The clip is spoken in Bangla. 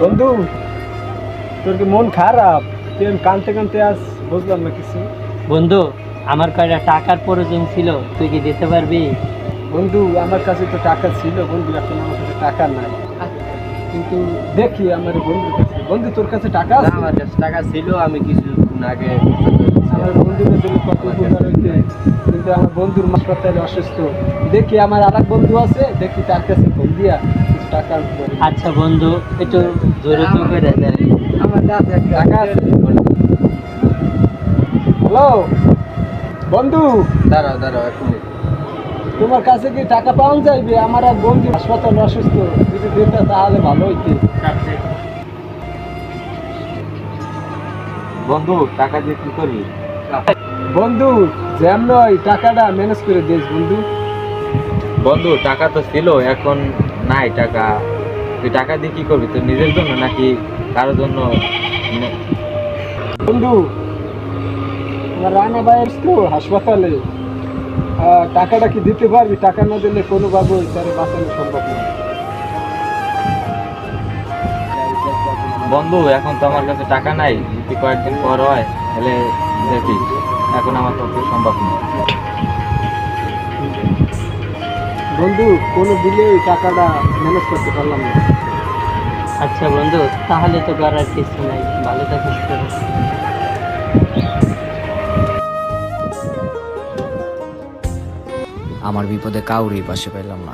বন্ধু, তোর কি মন খারাপ? তুই কানতে কানতে আজ বুঝলাম না কিছু। বন্ধু, আমার কয়টা টাকার প্রয়োজন ছিল, তুই কি দিতে পারবি? বন্ধু, আমার কাছে তো টাকা ছিল বন্ধু, এখন আমার কাছে টাকা নাই। কিন্তু দেখি আমার বন্ধুর কাছে। বন্ধু, তোর কাছে টাকা আছে? আমার কাছে টাকা ছিল, আমি কিছু আগে আমার বন্ধুদের জন্য কত উপকার হইতে, কিন্তু আমার বন্ধুর হাসপাতালে অসুস্থ। দেখি আমার আর এক বন্ধু আছে, দেখি তার কাছে ফোন দিয়া কিছু টাকা আনতে পারি। আচ্ছা বন্ধু, একটু জোরে তো করে দেন। আমার কাছে টাকা আছে? হ্যালো বন্ধু, দাঁড়াও দাঁড়াও এক মিনিট। তোমার কাছে কি টাকা পাওয়া যাইবে? আমার এক বন্ধু হাসপাতালে অসুস্থ, যদি দিতে তাহলে ভালো হইতে। বন্ধু, টাকা দিয়ে কি করবি? বন্ধু, জ্যাম নয়, টাকাটা ম্যানেজ করে দিস বন্ধু। বন্ধু, টাকা তো ছিল, এখন নাই টাকা। তুই টাকা দিয়ে কি করবি? তোর নিজের জন্য নাকি কারোর জন্য? বন্ধু, আমার রানা ভাইয়ের তো হাসপাতালে, টাকাটা কি দিতে পারবি? টাকা না দিলে কোনোভাবেই তার বাঁচানো সম্ভব না। বন্ধু, এখন তো আমার কাছে টাকা নাই, যদি কয়েকদিন পর হয় তাহলে দেখিস। এখন আমার পক্ষে সম্ভব না। বন্ধু, কোনো দিলেই টাকাটা ম্যানেজ করতে পারলাম না। আচ্ছা বন্ধু, তাহলে তো করার কিছু নাই, ভালো থাকিস তো। আমার বিপদে কাউরই পাশে পেলাম না।